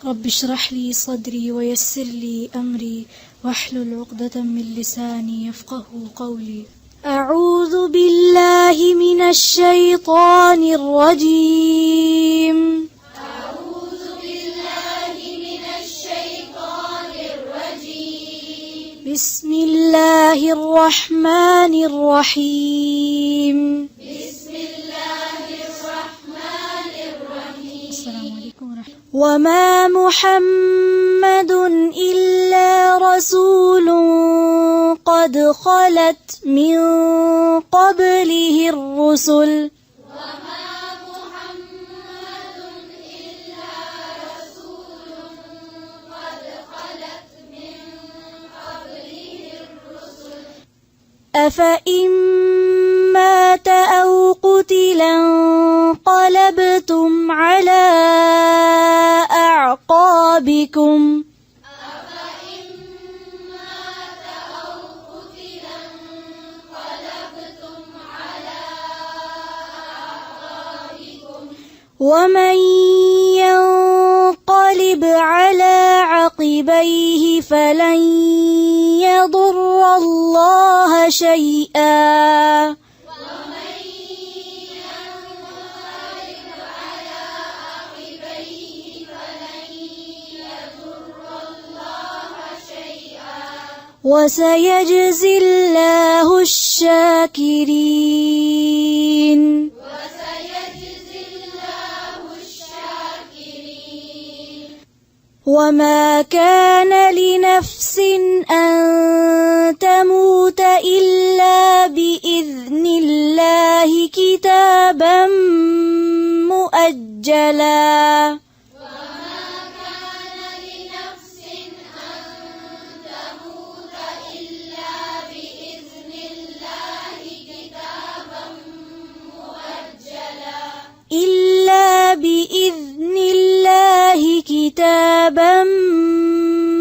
رب اشرح لي صدري ويسر لي أمري واحلل عقدة من لساني يفقه قولي. أعوذ بالله من الشيطان الرجيم. أعوذ بالله من الشيطان الرجيم. بسم الله الرحمن الرحيم. بسم الله الرحمن الرحيم. السلام عليكم ورحمة الله. وما محمد إلا رسول قد خلت من قبله الرسل وما محمد إلا رسول قد خلت من قبله الرسل أفإن مات أو قتلا انقلبتم على أعقابكم أفإن مات أو قتلا انقلبتم على أعقابكم ومن ينقلب على عقبيه فلن يضر الله شيئا ومن ينقلب على عقبيه فلن يضر الله شيئا وسيجزي الله الشاكرين. وسيجزي الله الشاكرين. وما كان لنفس أن تموت إلا بإذن الله كتابا مؤجلا وما كان لنفس أن تموت إلا بإذن الله كتابا مؤجلا إلا بإذن الله كتابا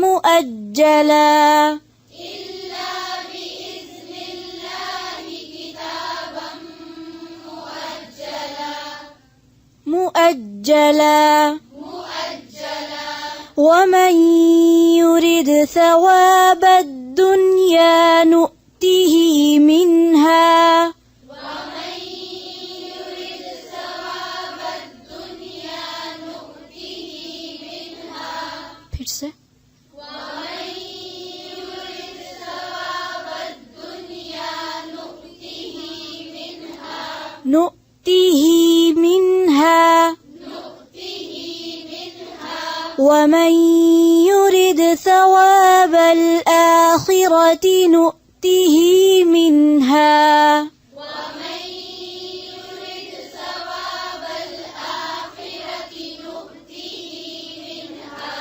مؤجلا إلا بإذن الله كتابا مؤجلا مؤجلا ومن يرد ثواب الدنيا نؤته منها ومن يرد ثواب الدنيا نؤته منها फिर से ومن يرد ثواب الدنيا نؤته منها نؤته منها ومن يرد ثواب الآخرة نؤته منها ومن يرد ثواب الآخرة نؤته منها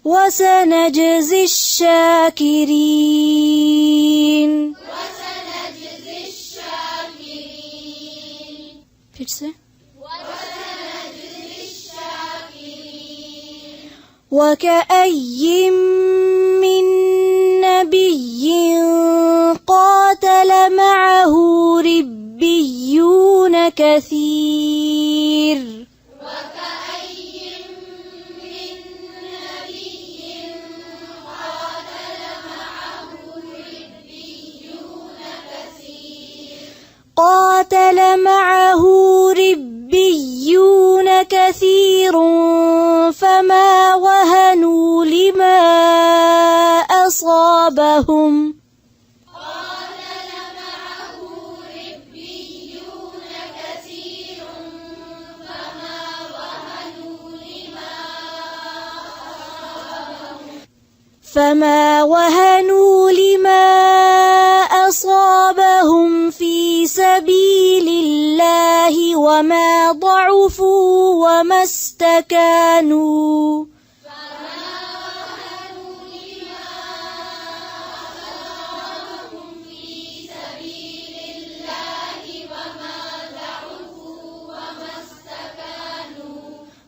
وسنجزي الشاكرين. وسنجزي الشاكرين. फिर से وسنجزي الشاكرين. وكأي من نبي قاتل معه ربيون كثير وكأي من نبي قاتل معه ربيون كثير قاتل معه ربيون كثير فما وهنوا لما أصابهم قاتل معه ربيون كثير فما وهنوا لما أصابهم في سبيل الله وما ضعفوا وما استكانوا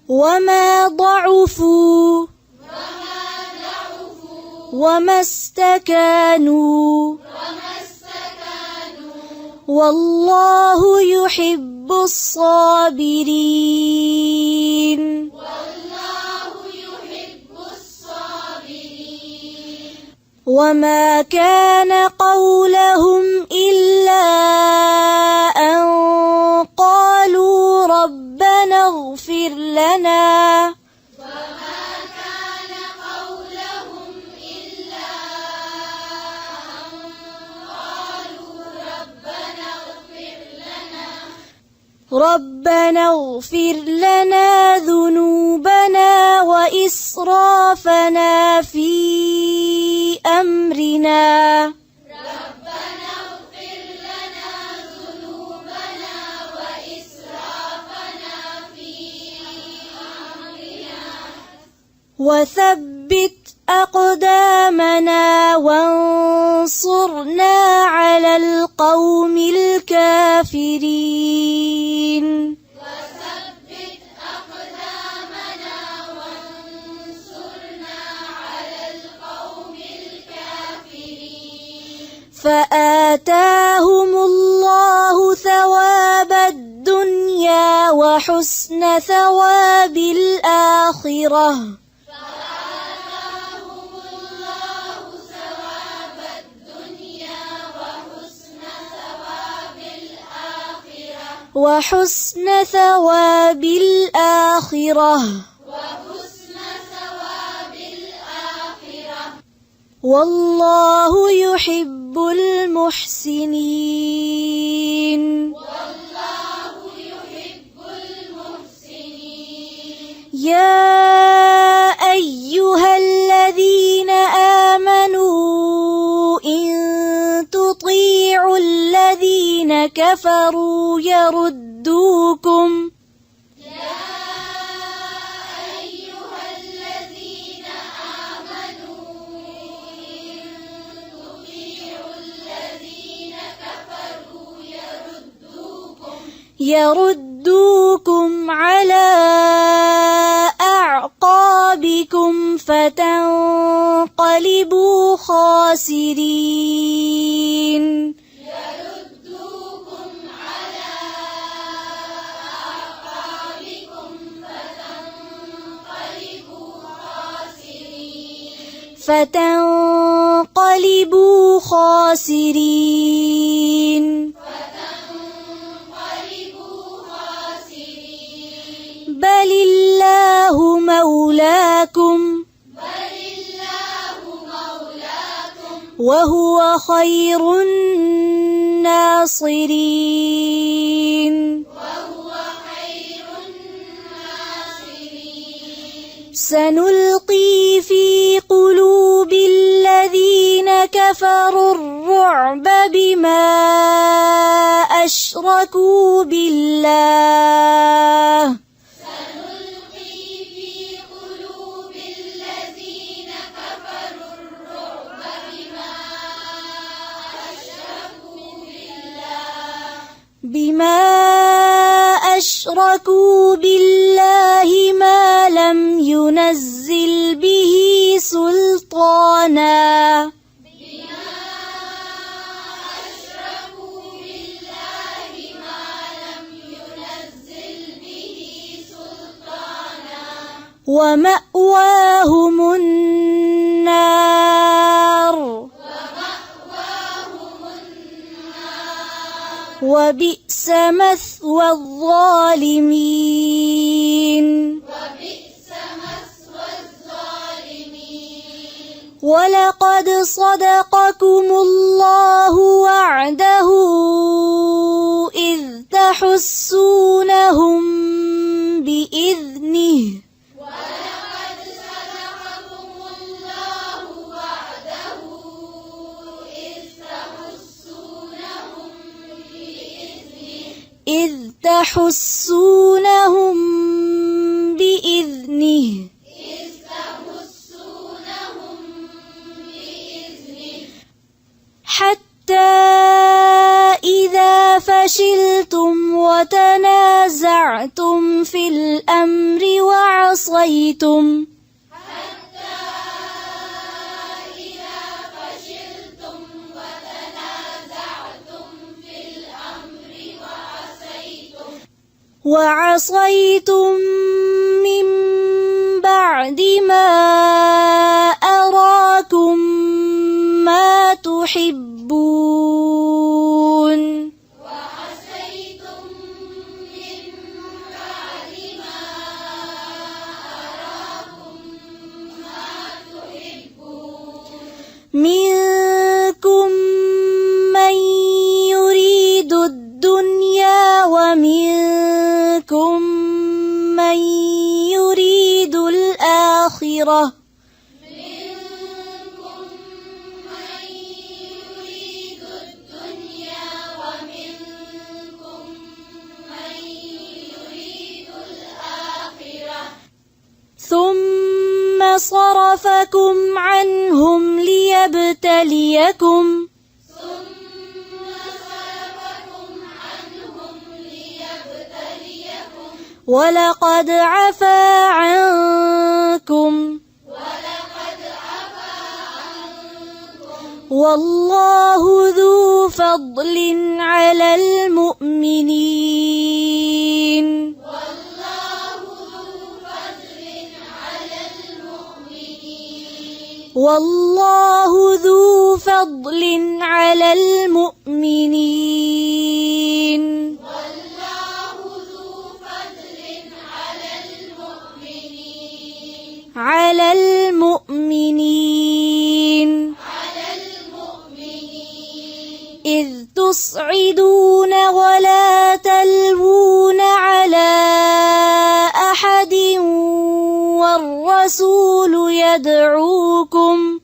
وما ضعفوا وما استكانوا والله يحب الصابرين. والله يحب وما كان قولهم إلا أن قالوا ربنا اغفر لنا ربنا اغفر لنا ذنوبنا وإسرافنا في أمرنا ربنا اغفر لنا ذنوبنا وإسرافنا في أمرنا وثبت أقدامنا وانصرنا على القوم الكافرين وثبت أقدامنا وانصرنا على القوم الكافرين فآتاهم الله ثواب الدنيا وحسن ثواب الآخرة وحسن ثواب الآخرة والله يحب المحسنين يا أيها الذين آمنوا إن تطيعوا الذين كفروا يردوكم يردوكم على أعقابكم فتنقلبوا خاسرين فتنقلبوا خاسرين بل الله مولاكم وهو خير الناصرين سنلقي في قلوب الذين كفروا الرعب بما أشركوا بالله ما لم ينزل به سلطانا ومأواهم النار وبئس مثوى الظالمين ولقد صدقكم الله وعده إذ تحسونهم بإذنه حتى إذا فشلتم وتنازعتم في الأمر وعصيتم من بعد ما أراكم الدنيا ومنكم من يريد الآخرة ثم صرفكم عنهم ليبتليكم ولقد عفا عنكم والله ذو فضل على المؤمنين والله ذو فضل على المؤمنين على المؤمنين إذ تصعدون ولا تلوون على أحد والرسول يدعوكم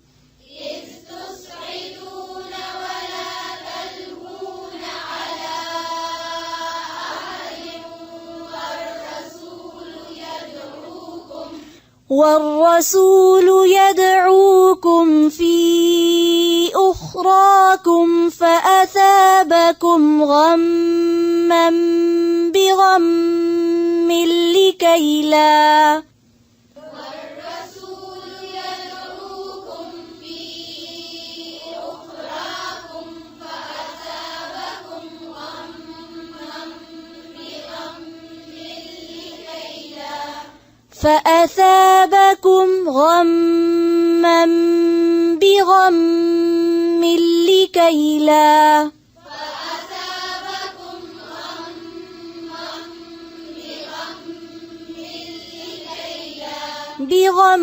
والرسول يدعوكم في أخراكم فأثابكم غما بغم لكي لا فأثابكم غما بغم لكي لا بغم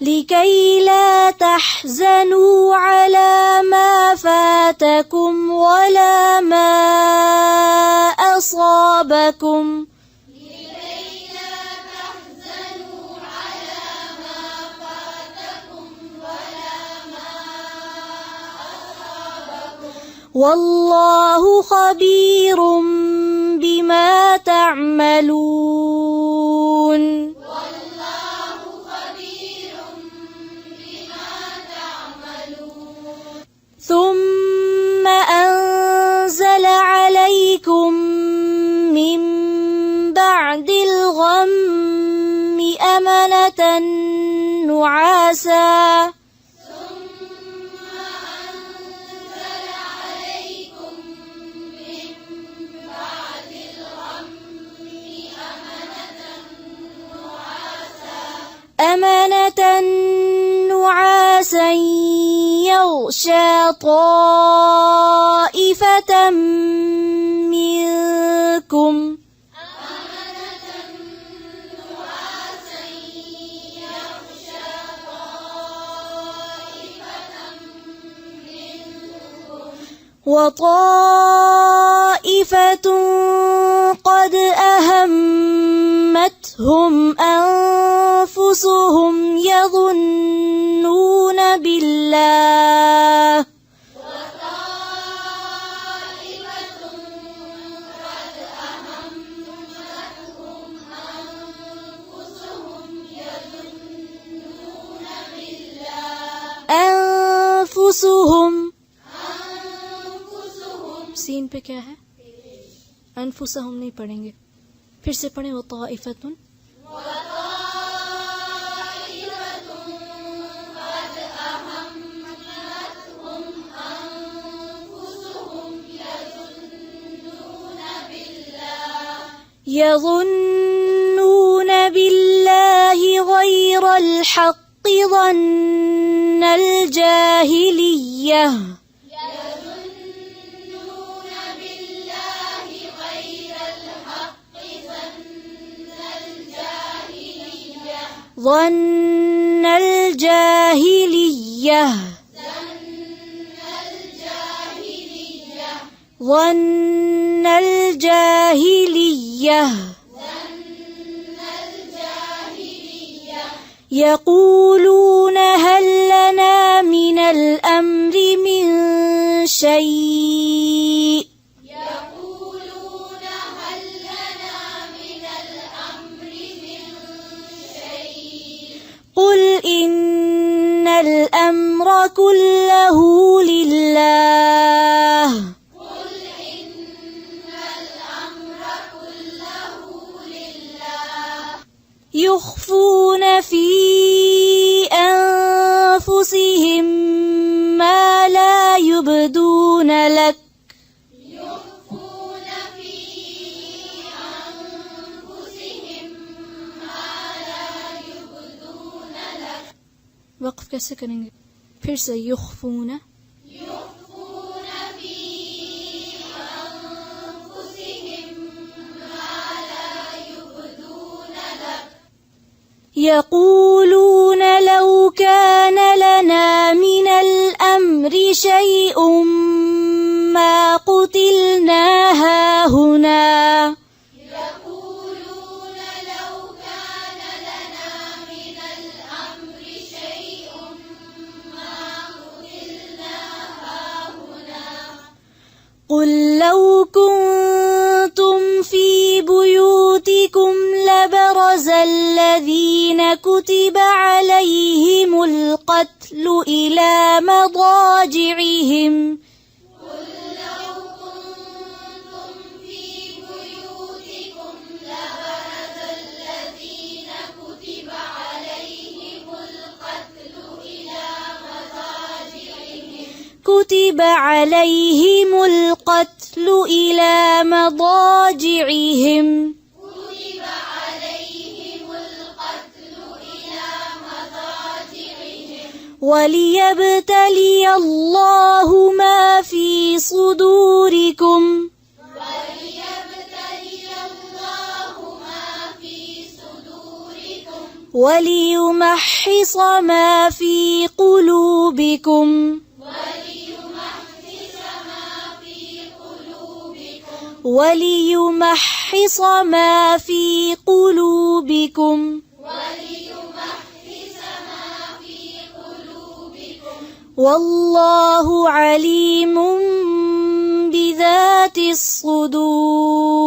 لكي لا تحزنوا على ما فاتكم ولا ما أصابكم والله خبير بما تعملون ثم أنزل عليكم من بعد الغم أمنة نعاسا يغشى طائفة منكم وطائفة قد أهمتهم أنفسهم يظنون بالله أنفسهم सीन पे क्या है अनफुसहुम नहीं पढ़ेंगे फिर से पढ़ें वताइफतुन يظنون بالله غير الحق ظن الجاهلية ظن الجاهلية ظن الجاهلية يقولون هل لنا من الأمر من شيء قل إن الأمر كله لله يخفون في أنفسهم ما لا يبدون لك वक्फ कैसे करेंगे फिर से युख्फून يقولون لو كان لنا من الأمر شيء ما قتلنا هاهنا قل لو كنتم في بيوتكم لبرز الذين كتب عليهم القتل إلى مضاجعهم كتب عليهم القتل إلى مضاجعهم وليبتلي الله ما في صدوركم وليمحص ما في قلوبكم وليمحص ما في قلوبكم والله عليم بذات الصدور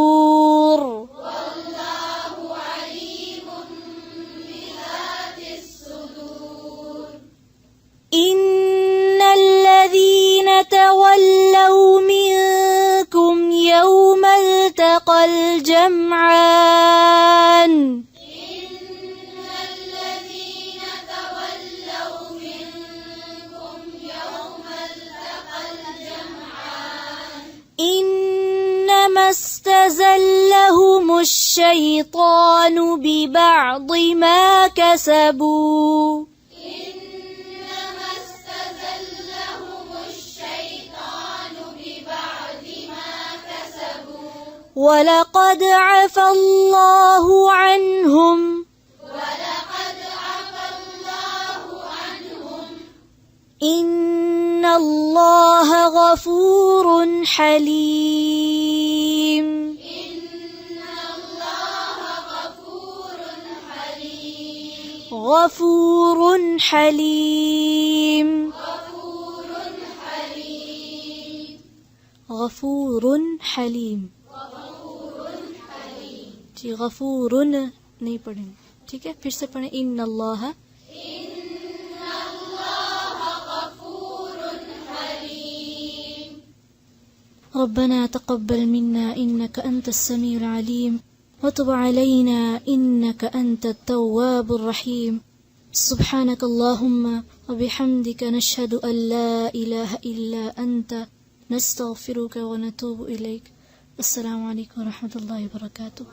إن الذين تولوا منكم يوم التقى الجمعان إنما استزلهم الشيطان ببعض ما كسبوا ولقد عفى الله عنهم إن الله غفور حليم غفور حليم غفور حليم जी गफूरुन नहीं पढ़ेंगे ठीक है फिर से पढ़ें इन्नल्लाह ربنا تقبل منا إنك أنت السميع العليم وتب علينا إنك أنت التواب الرحيم سبحانك اللهم وبحمدك نشهد أن لا إله إلا أنت نستغفرك ونتوب إليك السلام عليكم ورحمة الله وبركاته